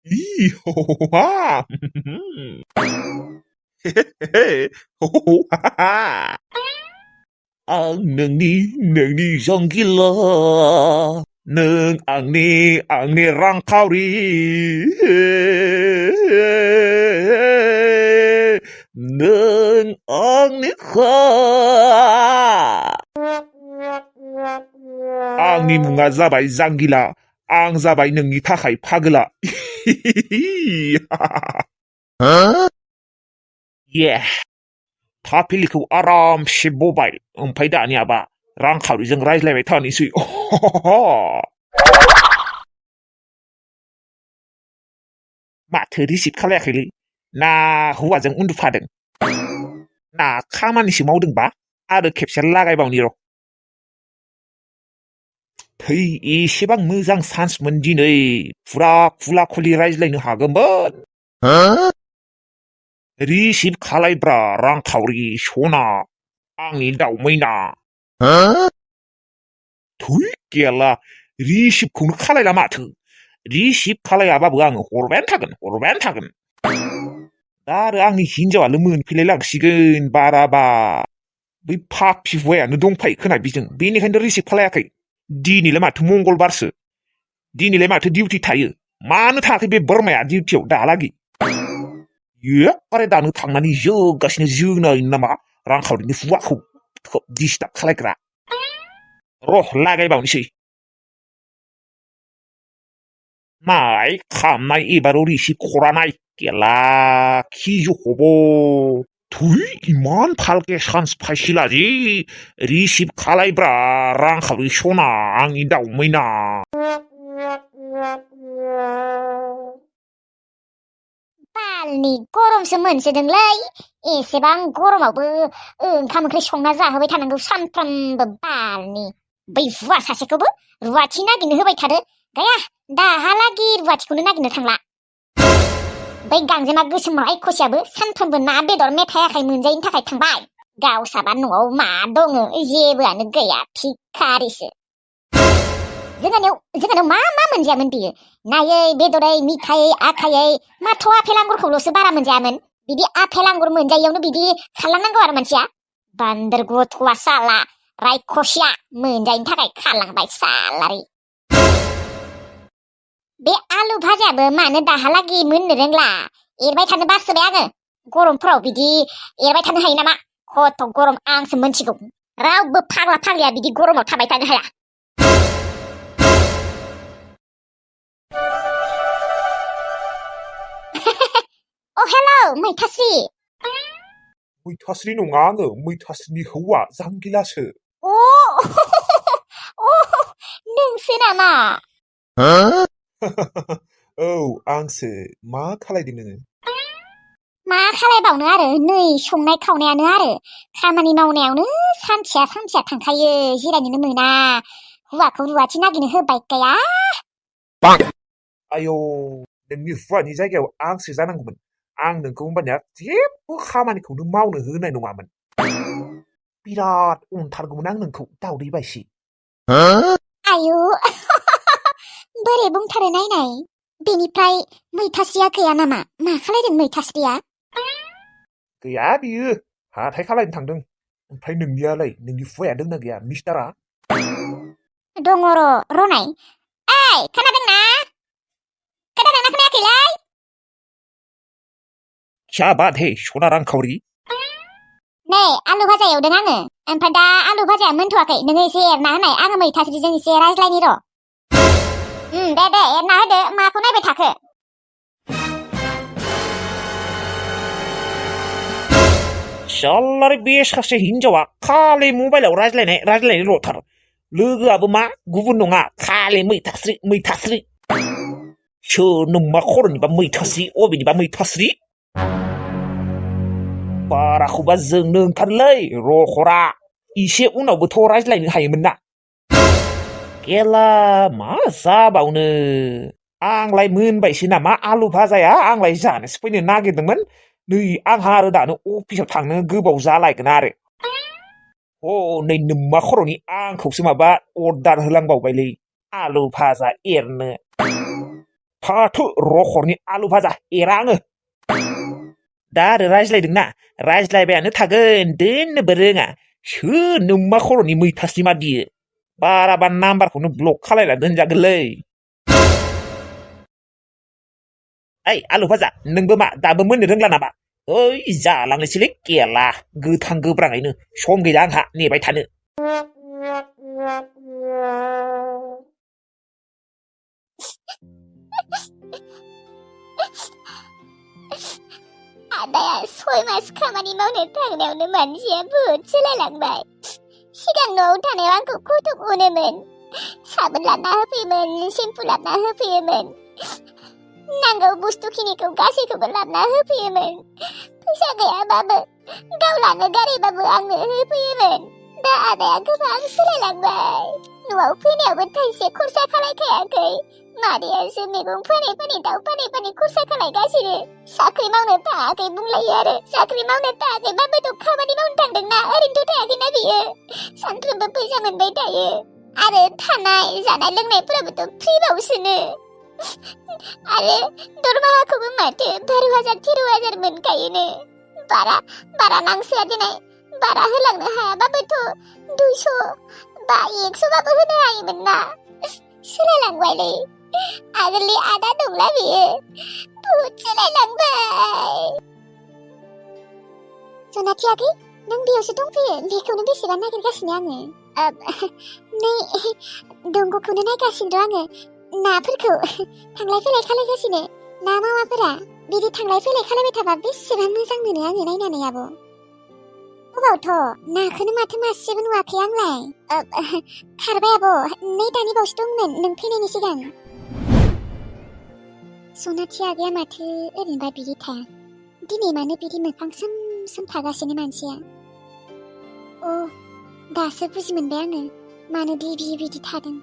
อีโหฮ่าเฮ้โหฮ่าฮ่าang nang ni siyang gila nang ang ni rang kauri nang ang ni ka ang ni mga zabay zanggila ang zabay nang ni takay pagla yeah थाफिलखौ आरामसे बबाय ओमफ्राय दानियाबा रांखावरिजों रायज्लायबाय थानोसै माथो receive खालायाखैलै ना हौवाजों उन्दुफादों ना खामानिसो मावदोंबा आरो खेबसे लागायबावनि र' थै एसेबां मोजां चान्समोन दिनै फुरा खुला खुलि रायज्लायनो हागौमोन रिसिभ खालायब्रा रांखावरि सना आंनि दावमैना थुइ गेला रिसिभखौनो खालायला माथो रिसिभ खालायाबाबो आङो हरबायानो थागोन दा आरो आंनि हिनजावानो मोनफैलाय लांसिगोन बाराबा बै पापि हौवायानो दंफायो खोना बिजों बेनिखायनो रिसिभ खालायाखै दिनैलाय माथो मंगलबारसो दिनैलाय माथो डिउटि थायो मानो थाङाखै बे बोरमाया डिउटियाव दालागै एखेबारे दानो थांनानै जोगासिनो जोनाय नामा रांखावरिनि हुवाखौ डिस्टार्ब खालायग्रा र' लागायबावनोसै माय खामनाय एबाराव रिसिभ खरानाय गेला खिजु हब थुइ इमान फालके चान्स पाइसिला जि रिसिभ खालायब्रा रांखावरि सना आंनि दावमैना बालनि गरमसो मोनसोदोंलै एसेबां गरमावबो ओंखाम ओंख्रि संना जाहोबाय थानांगौ सानफ्रामबो बालनि बै हुवा सासेखौबो रुवाथि नागिरनो होबाय थादो गैया दाहालागि रुवाथिखौनो नागिरनो थांला बै गांजेमा गोसोम रायखसियाबो सानफ्रामबो ना बेदर मेथाइ आखाइ मोनजायैनि थाखाय थांबाय गावसाबा न'आव मा दङ जेबोआनो गैया भिखारिसो जोंहानियाव मा मोनजायामोन बियो नायै बेदरै मिठायै आखायै माथ' आफेल आंगुरखौल'सो बारा मोनजायामोन बिदि आफेल आंगुर मोनजायैयावनो बिदि खारलांनांगौ आरो मानसिया बान्दोर गथ'आ साला रायखसिया मोनजायैनि थाखाय खारलांबाय सालारि बे आलु भाजायाबो मानो दाहालागि मोननो रोंला एरबाय थानो बासोबाय आङो गरमफोराव बिदि एरबाय थानो हायो नामा खथ' गरम आंसो मोनथिगौ रावबो फाग्ला फाग्लिया बिदि गरमाव थाबाय थानो हाया हेलौ मैथास्रि मैथास्रि नङा आङो मैथास्रिनि हौवा जांगिलासो नोंसो नामा औ आंसो मा खालायदों नोङो मा खालायबावनो आरो नै संनाय खावनायानो आरो खामानि मावनायावनो सानसेया थांखायो जिरायनोनो मोना हौवाखौ रुवाथि नागिरनो होबाय गाया आयौ नोंनि हुवानि जायगायाव आंसो जानांगौमोन आं नोंखौ होमबानिया जेबो खामानिखौनो मावनो होनाय नङामोन बिराद अनथारगौमोन आं नोंखौ दावदै बायसि आयु बोरै बुंथारो नायनाय बेनिफ्राय मैथास्रिया गैया नामा मा खालायदों मैथास्रिया गैया बियो हाथाय खालायनो थांदों ओमफ्राय नोंनियालाय नोंनि हुवाया दंना गैया मिस्टारा दङ रनाय ओइ खोनादोंना खोनायाखैलै क्या बात है सना रांखावरि नै आलु भाजा एवदों आङो ओमफ्राय दा आलु भाजाया मोनथ'वाखै नोङो एसे एरना होनाय आङो मैथास्रिजों एसे रायज्लायनि र' दे एरना होदो माखौ नायबाय थाखो सालारि बे सासे हिनजावा खालि मबाइलाव रायज्लायनायल'थार लोगोआबो मा गुबुन नङा खालि मैथास्रि सोरनो मा खर'निबा मैथास्रि अबेनिबा मैथास्रि बाराखौबा जोंनो ओंखारलै रखरा इसे उनावबोथ' रायज्लायनो हायोमोन ना गेला मा जाबावनो आंलाय मोनबायसो नामा आलु भाजाया आंलाय जानोसो फैनो नागिरदोंमोन नै आंहा आरो दानो अफिसाव थांनो गोबाव जालायगोन आरो नै नोम्मा खर'नि आंखौसो माबा अर्डार होलांबावबायलै आलु भाजा एरनो फाथो रखरनि आलु भाजा एरा आङो दा आरो रायज्लायदोंना रायज्लायबायानो थागोन दोननोबो रोङा सोर नोम्मा खर'नि मैथास्नि मा बियो बाराबा नाम्बारखौनो ब्लक खालायना दोनजागोनलै ओइ आलु भाजा नोंबो मा दाबो मोननो रोंला नामा ओइ जालांनोसैलै केला गोथां गोब्राङैनो सम गैया आंहा नेबाय थानो आदाया 6 मास खामानि मावनो थांनायावनो मानसिया बुहुद सोलायलांबाय सिगां न'आव थानायाव आंखौ खथुब अनोमोन साबोन लाबना होफैयोमोन सेम्पु लाबना होफैयोमोन नांगौ बुस्थुखिनिखौ गासैखौबो लाबना होफैयोमोन फैसा गैयाबाबो गाव लानो गारैबाबो आंनो होफैयोमोन दा आदाया गोबां सोलायलांबाय न'आव फैनायावबो थाइसे खरसा खालायखायाखै मादैयासो मैगं फानै फानै दाउ फानै फानै खरसा खालायगासिनो साख्रि मावनो थाङाखै बुंलायो आरो साख्रि मावनो थाङाखैबाबोथ' खामानि मावनो थांदोंना ओरैनोथ' थायाखैना बियो सानफ्रोमबो फैसा मोनबाय थायो आरो थानाय जानाय लोंनायफोराबोथ' फ्रिबावसोनो आरो दरमाहाखौबो माथो 12,000 13,000 मोनखायोनो बारा नांसोआ दिनै बारा होलांनो हायाबाबोथ' 200 बा 100 बाबो होनो हायोमोन ना सोलायलांबायलै आगोलनि आदा दंला बियो बुहुद सोलायलांबाय सनाथि आगै नों बेयावसो दंफैयो बेखौनो बेसेबा नागिरगासिनो आङो नै दंग'खौनो नायगासिनो दं आङो नाफोरखौ थांलाय फैलाय खालायगासिनो ना मावाफोरा बिदि थांलाय फैलाय खालायबाय थाबा बेसेबा मोजां मोनो आङो नायनानै आब' अबावथ' नाखौनो माथो मासेबो नुवाखै आंलाय खारबाय आब' नै दानि बावसो दंमोन नों फैनायनि सिगां सनाथि आगैया माथो ओरैनोबा बिदि थाया दिनै मानो बिदि मोखां सोम सोम थागासिनो मानसिया अ दासो बुजि मोनबाय आङो मानोदि बिदि थादों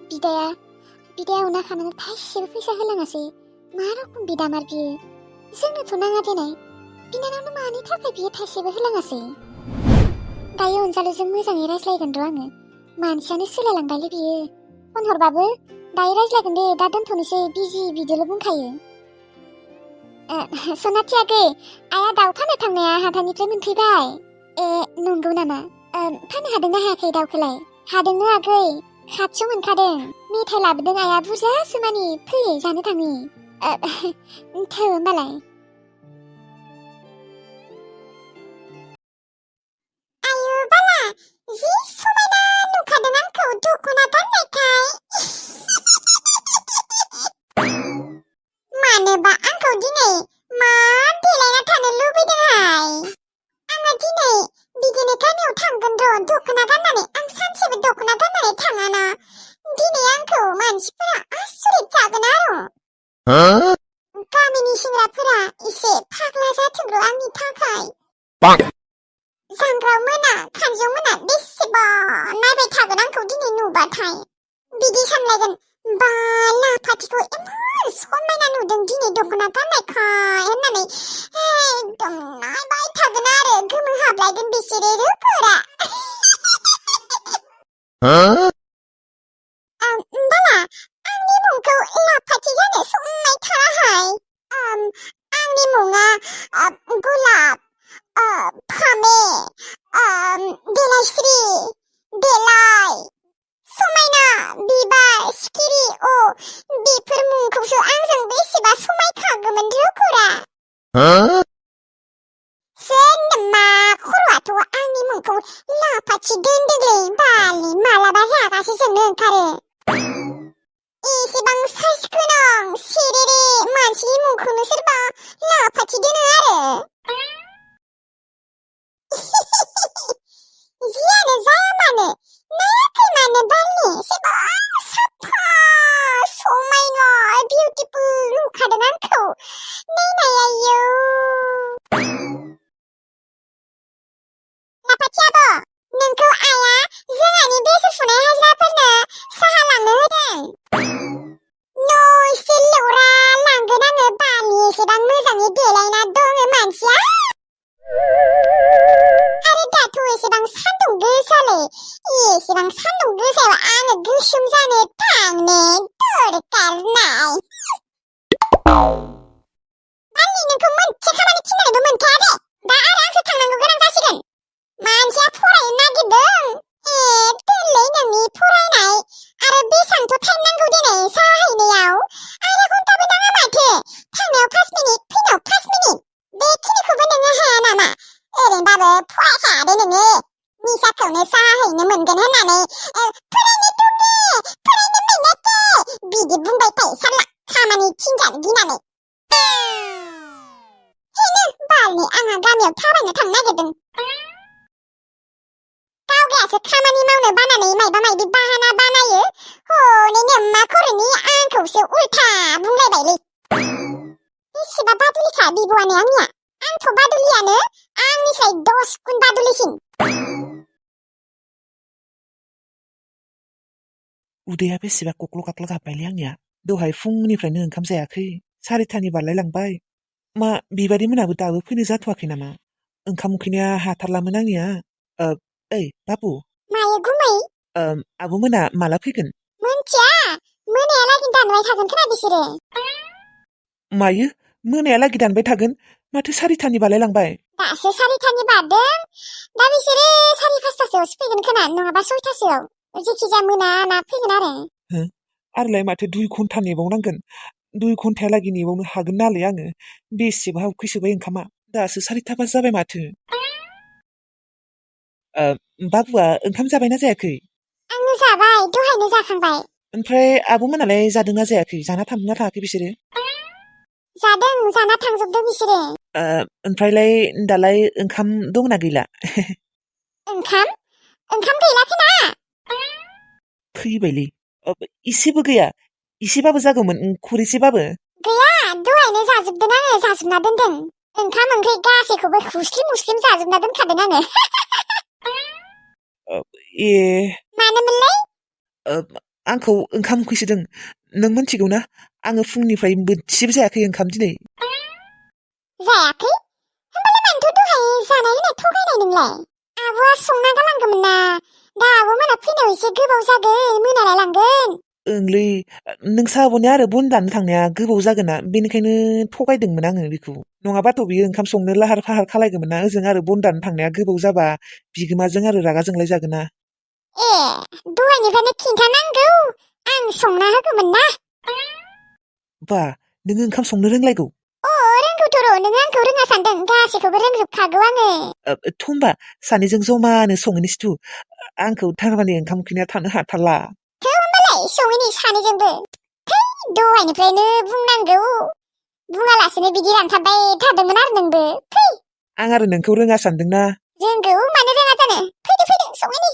बिदाया उना खानानै थाइसेबो फैसा होलाङासै मा रखम बिदामार बियो जोंनोथ' नाङा दिनै बिनानावनो मानि थाखाय बियो थाइसेबो होलाङासै दायो अनजालुजों मोजाङै रायज्लायगोन र' आङो मानसियानो सोलायलांबायलै बियो फन हरबाबो दायो रायज्लायगोन दे दा दोनथ'नोसै बिजि बिदिल' बुंखायो सनाथि आगै आइया दाउ फाननो थांनाया हाथाइनिफ्राय मोनफैबाय नंगौ नामा फाननो हादोंना हायाखै दाउखौलाय हादोंनो आगै खाथियाव मोनखादों मेथाइ लाबोदों आइया बुरजासो मानि फै जानो थाङो थौ होमबालाय आयु बाला जि समायना नुखादों आंखौ दख'ना गाननायखाय मानोबा आंखौ दिनै मा देलायना थानो लुबैदोंहाय आङो दिनै बिदिनो गामियाव थांगोन र' दख'ना गाननानै आं सानसेबो दख'ना गाननानै थाङाना दिनै आंखौ मानसिफोरा आसरित जागोन आरो गामिनि सेंग्राफोरा एसे फाग्ला जाथोंल' आंनि थाखाय जांग्राव मोना खानजं मोना बेसेबा नायबाय थागोन आंखौ दिनै नुबाथाय बिदि सानलायगोन बा लाफाथिखौ इमान समायना नुदों दिनै दख'ना गाननायखाय होननानै एकदम नायबाय थागोन आरो गोमो हाबलायगोन बिसोरो रोखोरा बाला आंनि मुंखौ लाफाथि जानो समायथाराहाय आंनि मुङा गलाब फामे देलायस्रि देलाय समायना बिबार सिखिरि बेफोर मुंखौसो आंजों बेसेबा समायखागौमोन रोखोरा सोरनमा खर'आथ' आंनि मुंखौ लाफाथि दोनदोंलै बालि मालाबा रागासो जोंनो ओंखारो एसेबां साइज गोनां सेरेरे मानसिनि मुंखौनो सोरबा लाफाथि दोनो आरो जियानो जाया मानो नायाखै मानो बालि एसेबां साफा समायना बिउटिफुल नुखादों आंखौ नायनाय आयौ लाफाथि आब' नोंखौ आइया जोंहानि बेसर फुनाय हाजिराफोरनो साहा लांनो होदों नयसे लौरा लांगोन आङो बालि एसेबां मोजाङै देलायना दङ मानसिया आरो दाथ' एसेबां सान्दुं गोसालै एसेबां सान्दुं गोसायाव आङो गोसोम जानो थांनो दरखार नाय आंनि नोंखौ मोनसे खामानि थिननानैबो मोनखाया दे दा आरो आंसो थांनांगौ गोनां जासिगोन मानसिया फरायनो नागिरदों दोनलै नोंनि फरायनाय आरो बेसांथ' टाइम नांगौ दिनै साहा हैनायाव आधा घन्टाबो नाङा माथो थांनायाव 5 मिनिट फैनायाव 5 मिनिट बेखिनिखौबो नोङो हाया नामा ओरैनोबाबो फरायखाया दे नोङो निसाखौनो साहा हैनो मोनगोन होननानै फरायनो मोनाखै बिदि बुंबाय थायो सारला खामानि थिनजानो गिनानै हेनो बालनि आंहा गामियाव थाबायनो थांनो नागिरदों गावगायासो खामानि मावनो बानानै मायबा मायबि बाहाना बानायो हनै नोम्मा खर'नि आंखौसो उल्था बुंलायबायलै बेसेबा बादुलिखा बिब'आनो आंनिया आंथ' बादुलियानो आंनिफ्राय 10 गुन बादुलिसिन उदैया बेसेबा कक्ल' काक्ल गाबबायलै आंनिया दहाय फुंनिफ्रायनो ओंखाम जायाखै 4:30 बारलायलांबाय मा बिबारि मोनाबो दाबो फैनो जाथ'वाखै नामा ओंखाम उखैनाया हाथारलामोन आंनिया ओइ बाबु मायो गुमै आब' मोना माला फैगोन मोनथिया मोनायालागै दानबाय थागोन खोना बिसोरो मायो मोनायालागै दानबाय थागोन माथो 4:30 बारलायलांबाय दासो 4:30 बारदों दा बिसोरो 5:30 फैगोन खोना नङाबा 6:00 जेखिजाया मोना फैगोन आरो आरोलाय माथो 2 घन्टा नेबावनांगोन 2 घन्टायालागै नेबावनो हागोन नालाय आङो बेसेबा उखैसोबाय ओंखामा दासो 4:30 जाबाय माथो बाबुआ ओंखाम जाबायना जायाखै आङो जाबाय दहायनो जाखांबाय ओमफ्राय आब' मोनालाय जादोंना जायाखै जाना थांदोंना थाङाखै बिसोरो जादों जाना थांजोबदों बिसोरो ओमफ्रायलाय दालाय ओंखाम दंना गैला ओंखाम गैला खोना फैबायलै इसेबो गैया इसेबाबो जागौमोन खुरैसेबाबो गैया दहायनो जाजोबदों आङो जाजोबना दोनदों ओंखाम ओंख्रि गासैखौबो हुस्लिम हुस्लिम जाजोबना दोनखादों आङो ए मानोमोनलाय आंखौ ओंखाम उखैसोदों नों मिथिगौ ना आङो फुंनिफ्राय बोथिसेबो जायाखै ओंखाम दिनै जायाखै होमबालाय मानोथ' दहाय जानाय होनना थगायनाय नोंलाय आब'आ संना गालांगौमोन ना दा आब' मोना फैनायाव एसे गोबाव जागोन मोनालाय लांगोन ओंलै नोंसा आब'नि आरो बन दाननो थांनाया गोबाव जागोनना बेनिखायनो थगायदोंमोन आङो बेखौ नङाबाथ' बियो ओंखाम संनो लाहार फाहार खालायगौमोन ना ओजों आरो बन दाननो थांनाया गोबाव जाबा बिगोमाजों आरो रागा जोंलाय जागोन ना ए दहायनिफ्रायनो खिन्थानांगौ आं संना होगौमोन ना बा नोङो ओंखाम संनो रोंलायगौ रोंगौथ' र' नोङो आंखौ रोङा सानदों गासैखौबो रोंजोबखागौ आङो थ' होमबा सानैजों जमानो संहैनोसै थु आंखौ थारमाने ओंखाम उखैनाया थानो हाथारला होमबालाय संहैनि सानैजोंबो दहायनिफ्रायनो बुंनांगौ बुङालासिनो बिदि रानथाबबाय थादोंमोन आरो नोंबो आं आरो नोंखौ रोङा सानदोंना रोंगौ मानो रोङा जानो फैदो संहैनि